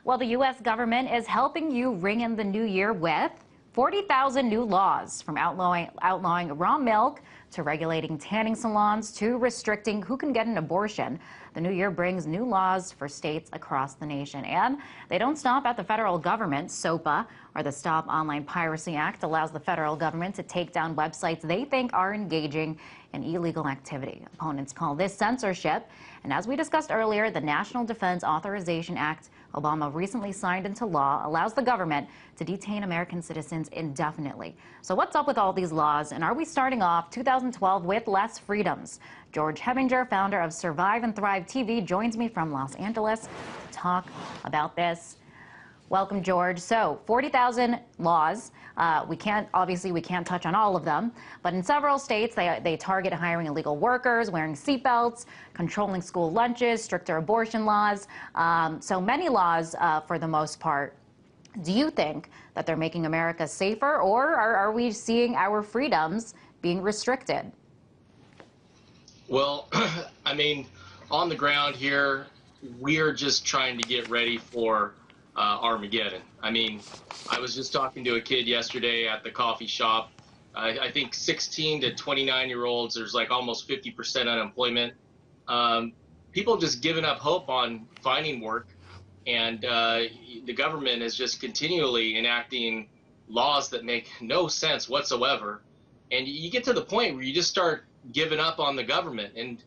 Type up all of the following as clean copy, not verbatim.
Well, the U.S. government is helping you ring in the new year with 40,000 new laws, from outlawing raw milk to regulating tanning salons to restricting who can get an abortion. The new year brings new laws for states across the nation, and they don't stop at the federal government. SOPA, or the Stop Online Piracy Act, allows the federal government to take down websites they think are engaging in illegal activity. Opponents call this censorship, and as we discussed earlier, the National Defense Authorization Act Obama recently signed into law allows the government to detain American citizens indefinitely. So what's up with all these laws, and are we starting off 2012 with less freedoms? George Heminger, founder of Survive and Thrive TV, joins me from Los Angeles to talk about this. Welcome, George. So 40,000 laws. We can't touch on all of them, but in several states, they target hiring illegal workers, wearing seatbelts, controlling school lunches, stricter abortion laws. So many laws for the most part. Do you think that they're making America safer, or are we seeing our freedoms being restricted? Well, I mean, on the ground here, we are just trying to get ready for Armageddon. I mean, I was just talking to a kid yesterday at the coffee shop. I think 16 to 29-year-olds, there's like almost 50% unemployment. People just giving up hope on finding work, and the government is just continually enacting laws that make no sense whatsoever. And you get to the point where you just start giving up on the government. And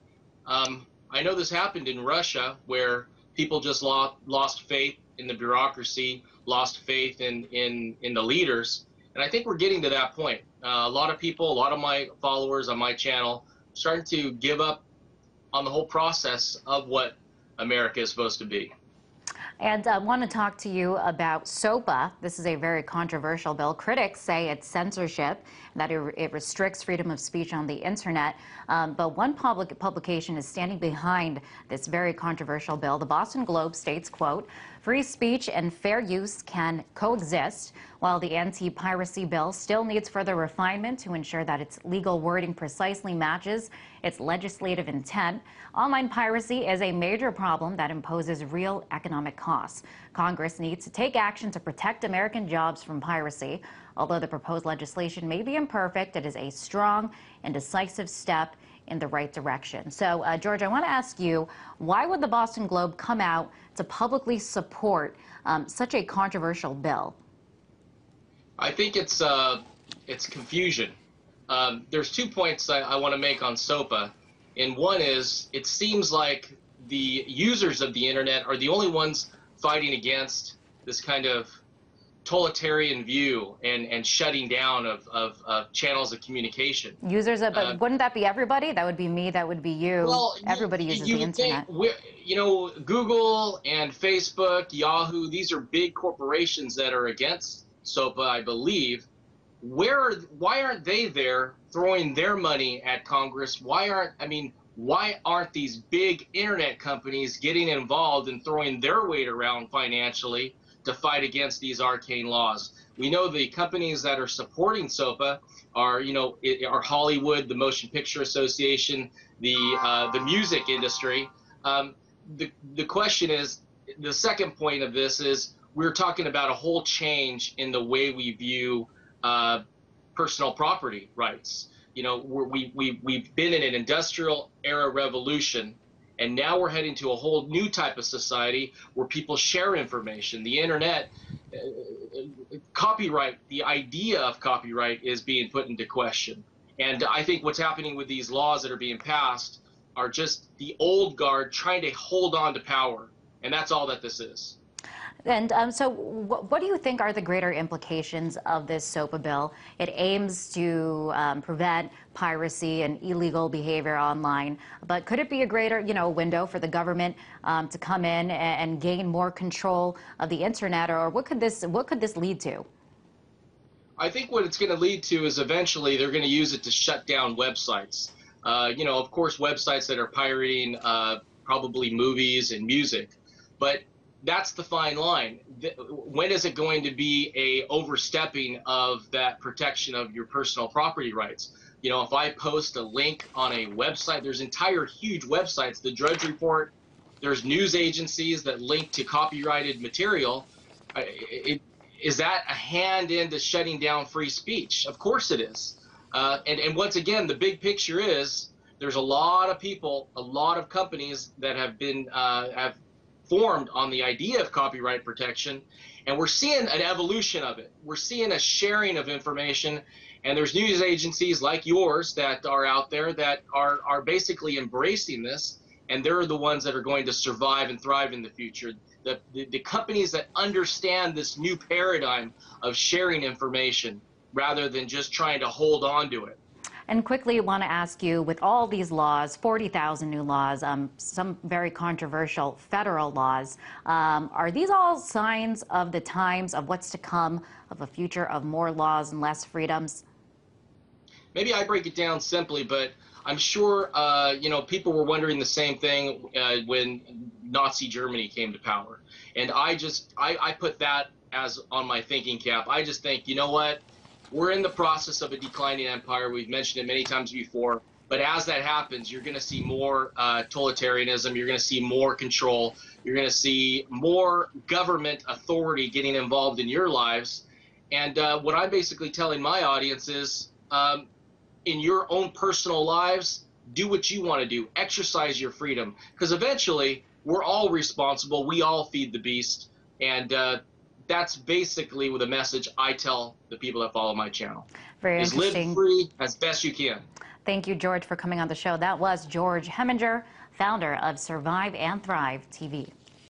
I know this happened in Russia, where people just lost faith in the bureaucracy, lost faith in the leaders. And I think we're getting to that point. A lot of people, a lot of my followers on my channel, starting to give up on the whole process of what America is supposed to be. And I want to talk to you about SOPA. This is a very controversial bill. Critics say it's censorship, that it restricts freedom of speech on the internet. But one publication is standing behind this very controversial bill. The Boston Globe states, quote, "Free speech and fair use can coexist, while the anti-piracy bill still needs further refinement to ensure that its legal wording precisely matches its legislative intent. Online piracy is a major problem that imposes real economic costs. Congress needs to take action to protect American jobs from piracy. Although the proposed legislation may be imperfect, it is a strong and decisive step in the right direction." So, George, I want to ask you, why would the Boston Globe come out to publicly support such a controversial bill? I think it's confusion. There's 2 points I want to make on SOPA, and one is it seems like the users of the internet are the only ones fighting against this kind of totalitarian view and shutting down of channels of communication. Users, but wouldn't that be everybody? That would be me, that would be you. Well, everybody uses the internet. You know, Google and Facebook, Yahoo, these are big corporations that are against SOPA, I believe. Why aren't they there throwing their money at Congress? Why aren't these big internet companies getting involved and throwing their weight around financially to fight against these arcane laws? We know the companies that are supporting SOPA are, are Hollywood, the Motion Picture Association, the music industry. The question is, the second point of this is, we're talking about a whole change in the way we view personal property rights. You know, we've been in an industrial era revolution, and now we're heading to a whole new type of society where people share information. The internet, copyright, the idea of copyright is being put into question. And I think what's happening with these laws that are being passed are just the old guard trying to hold on to power. And that's all that this is. And so what do you think are the greater implications of this SOPA bill? It aims to prevent piracy and illegal behavior online, but could it be a greater, window for the government to come in and gain more control of the internet, or what could this lead to? I think what it's going to lead to is eventually they're going to use it to shut down websites. Of course, websites that are pirating probably movies and music, but that's the fine line. When is it going to be a overstepping of that protection of your personal property rights? If I post a link on a website, there's entire huge websites, the Drudge Report, There's news agencies that link to copyrighted material. Is that a hand into shutting down free speech? Of course it is. And once again, the big picture is there's a lot of people, a lot of companies that have been have formed on the idea of copyright protection, and we're seeing an evolution of it. We're seeing a sharing of information, and there's news agencies like yours that are out there that are basically embracing this, and they're the ones that are going to survive and thrive in the future. The companies that understand this new paradigm of sharing information rather than just trying to hold on to it. And quickly, I want to ask you, with all these laws, 40,000 new laws, some very controversial federal laws, are these all signs of the times, of what's to come, of a future of more laws and less freedoms? Maybe I break it down simply, but I'm sure people were wondering the same thing when Nazi Germany came to power. And I put that as on my thinking cap. I just think, you know what? We're in the process of a declining empire. We've mentioned it many times before. But as that happens, you're going to see more totalitarianism. You're going to see more control. You're going to see more government authority getting involved in your lives. And what I'm basically telling my audience is, in your own personal lives, do what you want to do. Exercise your freedom. Because eventually, we're all responsible. We all feed the beast. And that's basically the message I tell the people that follow my channel. Very is interesting. Live free as best you can. Thank you, George, for coming on the show. That was George Heminger, founder of Survive and Thrive TV.